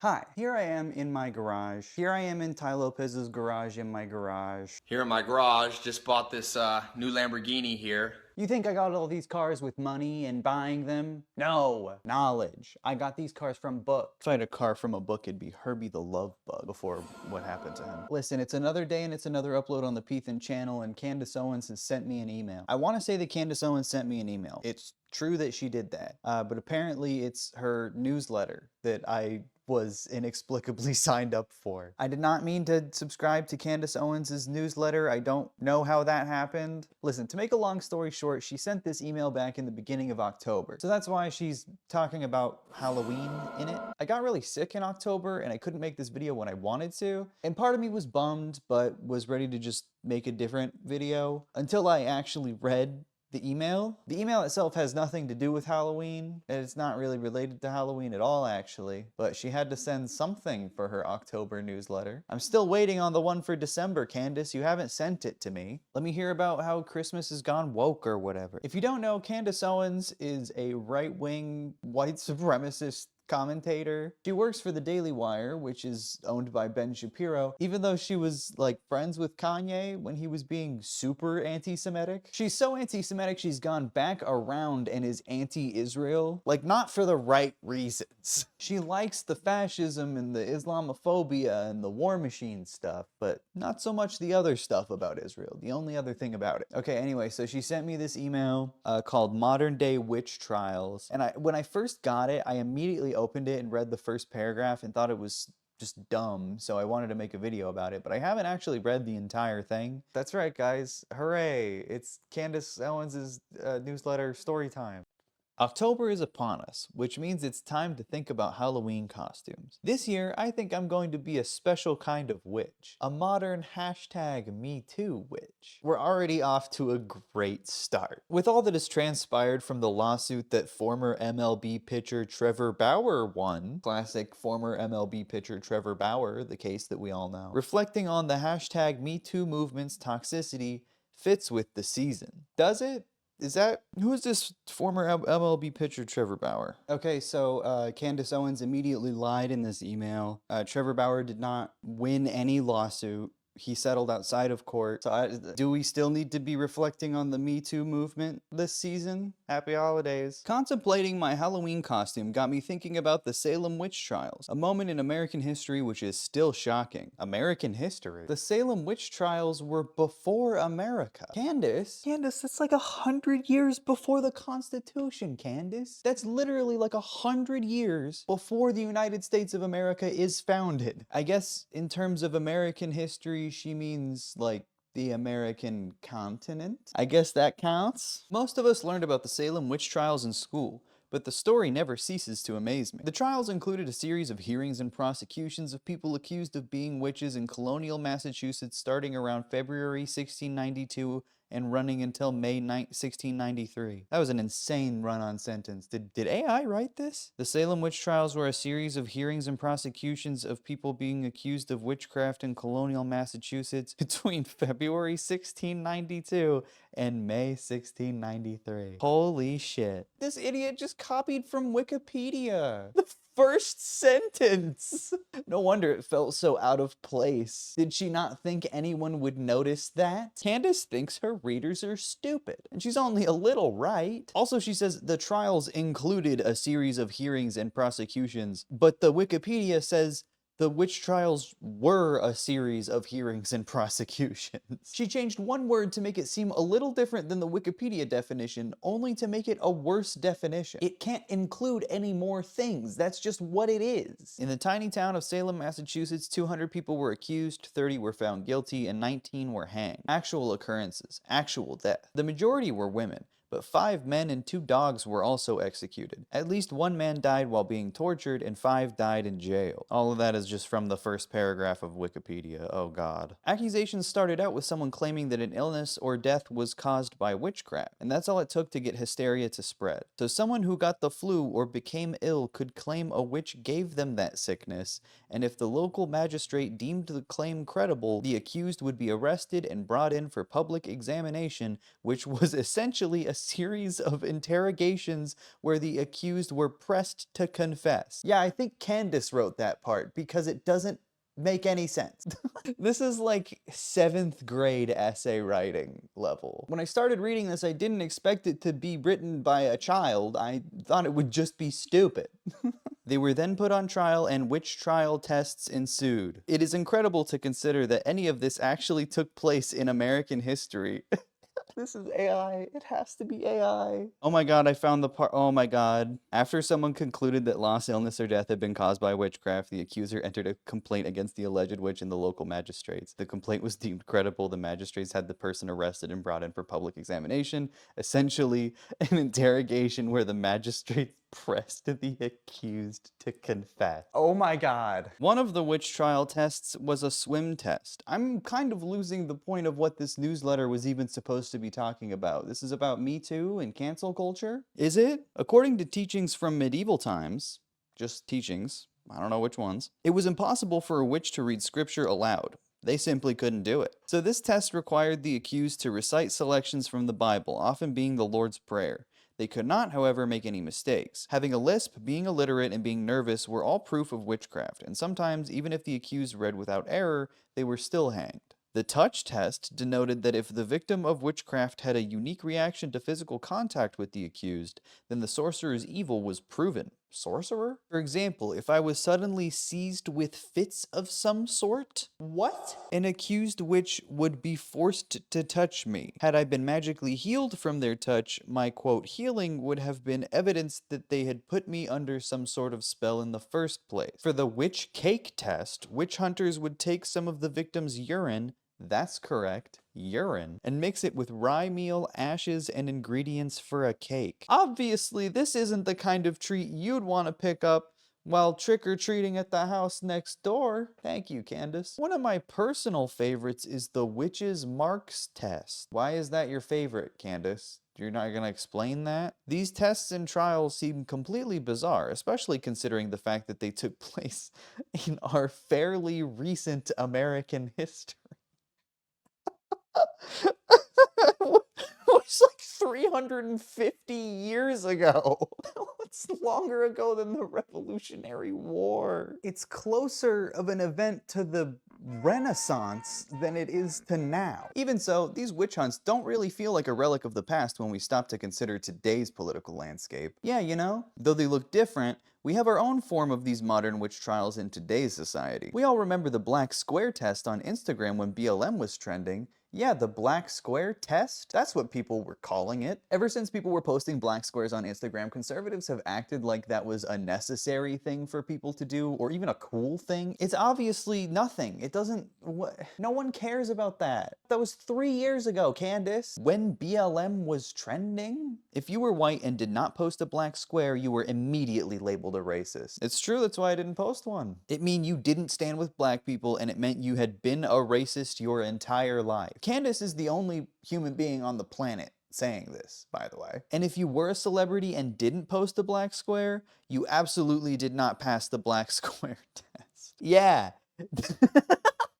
Hi, here I am in my garage. Here I am in Ty Lopez's garage in my garage. Here in my garage, just bought this new Lamborghini here. You think I got all these cars with money and buying them? No, knowledge. I got these cars from books. If I had a car from a book, it'd be Herbie the Love Bug before what happened to him. Listen, it's another day and it's another upload on the Peethan channel, and Candace Owens has sent me an email. I want to say that Candace Owens sent me an email. It's true that she did that, but apparently it's her newsletter that I was inexplicably signed up for. I did not mean to subscribe to Candace Owens' newsletter. I don't know how that happened. Listen, to make a long story short, she sent this email back in the beginning of October. So that's why she's talking about Halloween in it. I got really sick in October and I couldn't make this video when I wanted to. And part of me was bummed, but was ready to just make a different video until I actually read the email. The email itself has nothing to do with Halloween, and it's not really related to Halloween at all, actually, but she had to send something for her October newsletter. I'm still waiting on the one for December, Candace. You haven't sent it to me. Let me hear about how Christmas has gone woke or whatever. If you don't know, Candace Owens is a right-wing white supremacist commentator. She works for the Daily Wire, which is owned by Ben Shapiro, even though she was like friends with Kanye when he was being super anti-Semitic. She's so anti-Semitic she's gone back around and is anti-Israel, like not for the right reasons. She likes the fascism and the Islamophobia and the war machine stuff, but not so much the other stuff about Israel, the only other thing about it. Okay, anyway, so she sent me this email called Modern Day Witch Trials, and when I first got it, I immediately opened it and read the first paragraph and thought it was just dumb, so I wanted to make a video about it, but I haven't actually read the entire thing. That's right, guys. Hooray! It's Candace Owens' newsletter story time. October is upon us, which means it's time to think about Halloween costumes. This year, I think I'm going to be a special kind of witch. A modern #MeToo witch. We're already off to a great start. With all that has transpired from the lawsuit that former MLB pitcher Trevor Bauer won, classic former MLB pitcher Trevor Bauer, the case that we all know, reflecting on the #MeToo movement's toxicity fits with the season. Does it? Who is this former MLB pitcher, Trevor Bauer? Okay, so Candace Owens immediately lied in this email. Trevor Bauer did not win any lawsuit. He settled outside of court. So do we still need to be reflecting on the Me Too movement this season? Happy holidays. Contemplating my Halloween costume got me thinking about the Salem witch trials, a moment in American history which is still shocking. American history? The Salem witch trials were before America. Candace, that's like 100 years before the Constitution, Candace. That's literally like 100 years before the United States of America is founded. I guess in terms of American history, she means like the American continent. I guess that counts. Most of us learned about the Salem witch trials in school, but the story never ceases to amaze me. The trials included a series of hearings and prosecutions of people accused of being witches in colonial Massachusetts starting around February 1692 and running until May 1693. That was an insane run-on sentence. Did AI write this? The Salem witch trials were a series of hearings and prosecutions of people being accused of witchcraft in colonial Massachusetts between February 1692 and May 1693. Holy shit. This idiot just copied from Wikipedia. The first sentence. No wonder it felt so out of place. Did she not think anyone would notice that? Candace thinks her readers are stupid, and she's only a little right. Also, she says the trials included a series of hearings and prosecutions, but the Wikipedia says the witch trials were a series of hearings and prosecutions. She changed one word to make it seem a little different than the Wikipedia definition, only to make it a worse definition. It can't include any more things. That's just what it is. In the tiny town of Salem, Massachusetts, 200 people were accused, 30 were found guilty, and 19 were hanged. Actual occurrences, actual death. The majority were women, but 5 men and 2 dogs were also executed. At least 1 man died while being tortured, and 5 died in jail. All of that is just from the first paragraph of Wikipedia. Oh god. Accusations started out with someone claiming that an illness or death was caused by witchcraft, and that's all it took to get hysteria to spread. So someone who got the flu or became ill could claim a witch gave them that sickness, and if the local magistrate deemed the claim credible, the accused would be arrested and brought in for public examination, which was essentially a series of interrogations where the accused were pressed to confess. Yeah, I think Candace wrote that part because it doesn't make any sense. This is like 7th grade essay writing level. When I started reading this, I didn't expect it to be written by a child. I thought it would just be stupid. They were then put on trial and witch trial tests ensued. It is incredible to consider that any of this actually took place in American history. This is AI. It has to be AI. Oh my god, I found the part. Oh my god. After someone concluded that loss, illness, or death had been caused by witchcraft, the accuser entered a complaint against the alleged witch in the local magistrates. The complaint was deemed credible. The magistrates had the person arrested and brought in for public examination. Essentially, an interrogation where the magistrates pressed the accused to confess. Oh my god. One of the witch trial tests was a swim test. I'm kind of losing the point of what this newsletter was even supposed to be talking about. This is about Me Too and cancel culture? Is it? According to teachings from medieval times, just teachings, I don't know which ones, it was impossible for a witch to read scripture aloud. They simply couldn't do it. So this test required the accused to recite selections from the Bible, often being the Lord's Prayer. They could not, however, make any mistakes. Having a lisp, being illiterate, and being nervous were all proof of witchcraft, and sometimes, even if the accused read without error, they were still hanged. The touch test denoted that if the victim of witchcraft had a unique reaction to physical contact with the accused, then the sorcerer's evil was proven. Sorcerer? For example, if I was suddenly seized with fits of some sort? What? An accused witch would be forced to touch me. Had I been magically healed from their touch, my quote healing would have been evidence that they had put me under some sort of spell in the first place. For the witch cake test, witch hunters would take some of the victim's urine, that's correct, urine, and mix it with rye meal, ashes, and ingredients for a cake. Obviously, this isn't the kind of treat you'd want to pick up while trick-or-treating at the house next door. Thank you, Candace. One of my personal favorites is the witch's marks test. Why is that your favorite, Candace? You're not going to explain that? These tests and trials seem completely bizarre, especially considering the fact that they took place in our fairly recent American history. It's like 350 years ago. It's longer ago than the Revolutionary War. It's closer of an event to the Renaissance than it is to now. Even so, these witch hunts don't really feel like a relic of the past when we stop to consider today's political landscape. Yeah, you know, though they look different, we have our own form of these modern witch trials in today's society. We all remember the black square test on Instagram when BLM was trending. Yeah, the black square test? That's what people were calling it. Ever since people were posting black squares on Instagram, conservatives have acted like that was a necessary thing for people to do, or even a cool thing. It's obviously nothing. It doesn't, no one cares about that. That was 3 years ago, Candace, when BLM was trending. If you were white and did not post a black square, you were immediately labeled a racist. It's true, that's why I didn't post one. It meant you didn't stand with black people, and it meant you had been a racist your entire life. Candace is the only human being on the planet saying this, by the way. And if you were a celebrity and didn't post a black square, you absolutely did not pass the black square test. Yeah.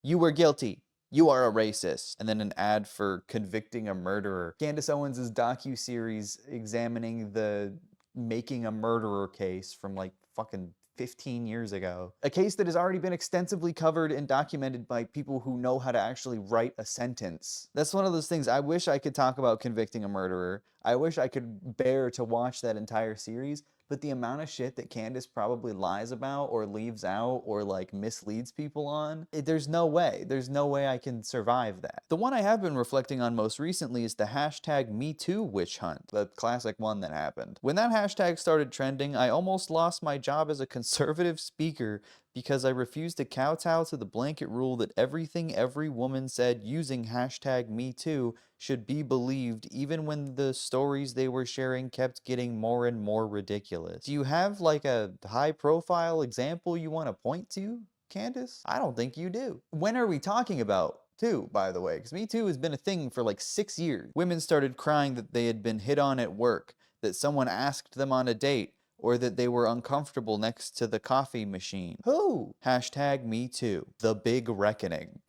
You were guilty. You are a racist. And then an ad for convicting a murderer. Candace Owens' docuseries examining the making a murderer case from like fucking 15 years ago. A case that has already been extensively covered and documented by people who know how to actually write a sentence. That's one of those things. I wish I could talk about convicting a murderer. I wish I could bear to watch that entire series, but the amount of shit that Candace probably lies about or leaves out or like misleads people on, there's no way. There's no way I can survive that. The one I have been reflecting on most recently is the hashtag MeToo witch hunt, the classic one that happened. When that hashtag started trending, I almost lost my job as a conservative speaker because I refused to kowtow to the blanket rule that everything every woman said using hashtag MeToo should be believed even when the stories they were sharing kept getting more and more ridiculous. Do you have like a high profile example you want to point to, Candace? I don't think you do. When are we talking about too, by the way? Because Me Too has been a thing for like 6 years. Women started crying that they had been hit on at work, that someone asked them on a date, or that they were uncomfortable next to the coffee machine. Who? Hashtag Me Too. The big reckoning.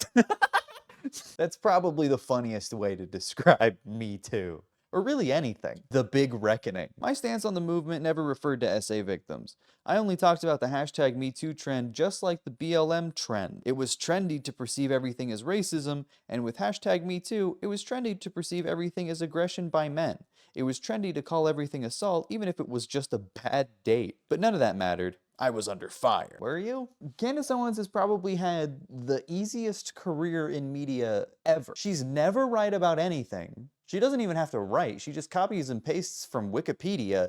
That's probably the funniest way to describe Me Too. or really anything. The big reckoning. My stance on the movement never referred to SA victims. I only talked about the hashtag MeToo trend just like the BLM trend. It was trendy to perceive everything as racism, and with hashtag MeToo, it was trendy to perceive everything as aggression by men. It was trendy to call everything assault, even if it was just a bad date. But none of that mattered. I was under fire. Were you? Candace Owens has probably had the easiest career in media ever. She's never right about anything. She doesn't even have to write. She just copies and pastes from Wikipedia.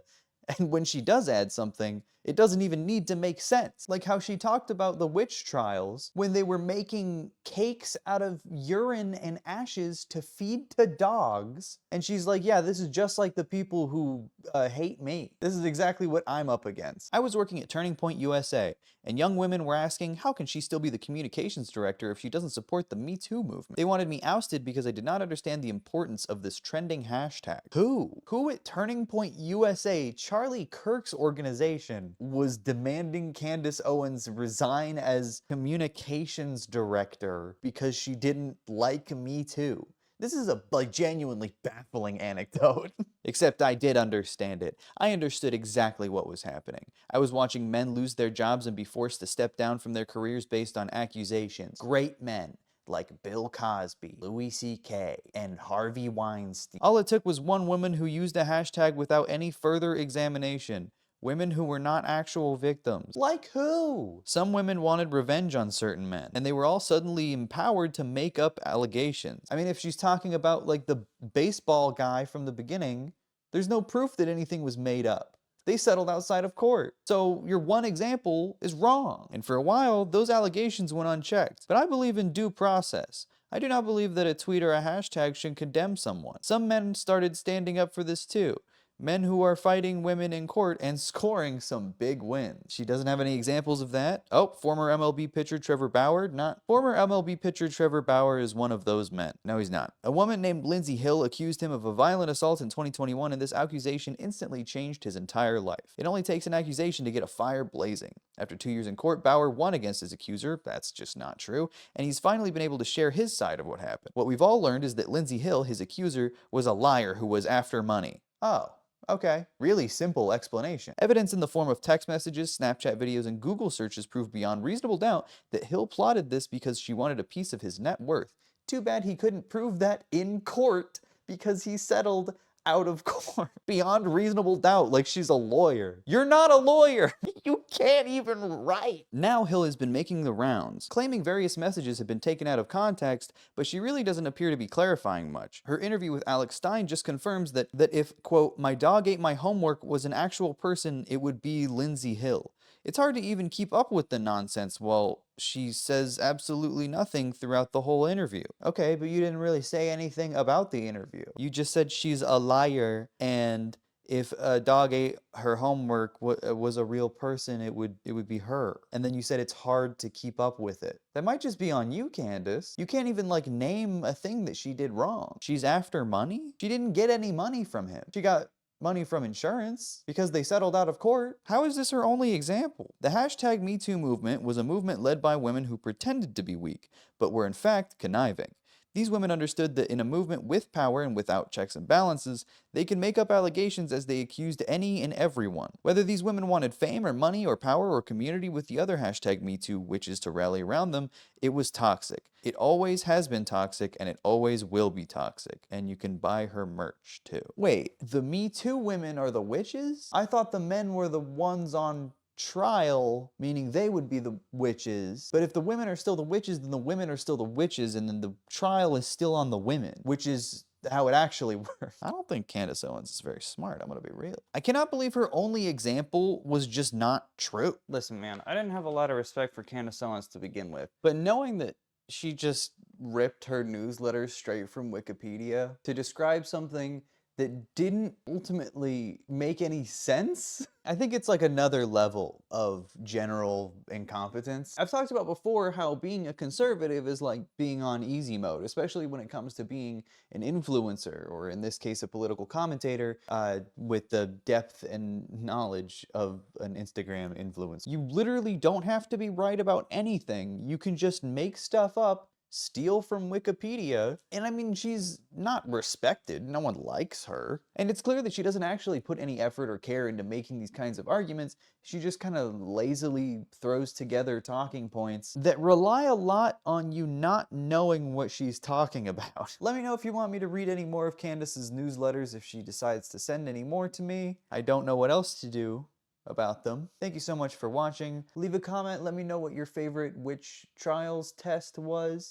And when she does add something, it doesn't even need to make sense. Like how she talked about the witch trials when they were making cakes out of urine and ashes to feed to dogs. And she's like, yeah, this is just like the people who hate me. This is exactly what I'm up against. I was working at Turning Point USA, and young women were asking, how can she still be the communications director if she doesn't support the Me Too movement? They wanted me ousted because I did not understand the importance of this trending hashtag. Who at Turning Point USA, Charlie Kirk's organization, was demanding Candace Owens resign as communications director because she didn't like Me Too? This is a genuinely baffling anecdote. Except I did understand it. I understood exactly what was happening. I was watching men lose their jobs and be forced to step down from their careers based on accusations. Great men like Bill Cosby, Louis C.K., and Harvey Weinstein. All it took was one woman who used a hashtag without any further examination. Women who were not actual victims. Like who? Some women wanted revenge on certain men, and they were all suddenly empowered to make up allegations. I mean, if she's talking about like the baseball guy from the beginning, there's no proof that anything was made up. They settled outside of court. So your one example is wrong. And for a while, those allegations went unchecked. But I believe in due process. I do not believe that a tweet or a hashtag should condemn someone. Some men started standing up for this too. Men who are fighting women in court and scoring some big wins. She doesn't have any examples of that. Oh, former MLB pitcher Trevor Bauer? Not. Former MLB pitcher Trevor Bauer is one of those men. No, he's not. A woman named Lindsay Hill accused him of a violent assault in 2021, and this accusation instantly changed his entire life. It only takes an accusation to get a fire blazing. After 2 years in court, Bauer won against his accuser. That's just not true. And he's finally been able to share his side of what happened. What we've all learned is that Lindsay Hill, his accuser, was a liar who was after money. Oh. Okay, really simple explanation. Evidence in the form of text messages, Snapchat videos, and Google searches prove beyond reasonable doubt that Hill plotted this because she wanted a piece of his net worth. Too bad he couldn't prove that in court because he settled out of court. Beyond reasonable doubt, like she's a lawyer. You're not a lawyer. You can't even write. Now Hill has been making the rounds, claiming various messages have been taken out of context, but she really doesn't appear to be clarifying much. Her interview with Alex Stein just confirms that if, quote, my dog ate my homework was an actual person, it would be Lindsay Hill. It's hard to even keep up with the nonsense while she says absolutely nothing throughout the whole interview. Okay, but you didn't really say anything about the interview. You just said she's a liar, and if a dog ate her homework was a real person, it would be her. And then you said it's hard to keep up with it. That might just be on you, Candace. You can't even name a thing that she did wrong. She's after money? She didn't get any money from him. She got money from insurance because they settled out of court. How is this her only example? The hashtag MeToo movement was a movement led by women who pretended to be weak, but were in fact conniving. These women understood that in a movement with power and without checks and balances, they could make up allegations as they accused any and everyone. Whether these women wanted fame or money or power or community with the other hashtag MeToo witches to rally around them, it was toxic. It always has been toxic, and it always will be toxic. And you can buy her merch too. Wait, the Me Too women are the witches? I thought the men were the ones on trial, meaning they would be the witches. But if the women are still the witches, then the women are still the witches, and then the trial is still on the women, which is how it actually works. I don't think Candace Owens is very smart, I'm gonna be real. I cannot believe her only example was just not true. Listen, man, I didn't have a lot of respect for Candace Owens to begin with, but knowing that she just ripped her newsletter straight from Wikipedia to describe something that didn't ultimately make any sense, I think it's another level of general incompetence. I've talked about before how being a conservative is like being on easy mode, especially when it comes to being an influencer, or in this case, a political commentator with the depth and knowledge of an Instagram influencer. You literally don't have to be right about anything. You can just make stuff up steal from Wikipedia. And I mean, she's not respected. No one likes her. And it's clear that she doesn't actually put any effort or care into making these kinds of arguments. She just kind of lazily throws together talking points that rely a lot on you not knowing what she's talking about. Let me know if you want me to read any more of Candace's newsletters if she decides to send any more to me. I don't know what else to do about them. Thank you so much for watching. Leave a comment, let me know what your favorite witch trials test was.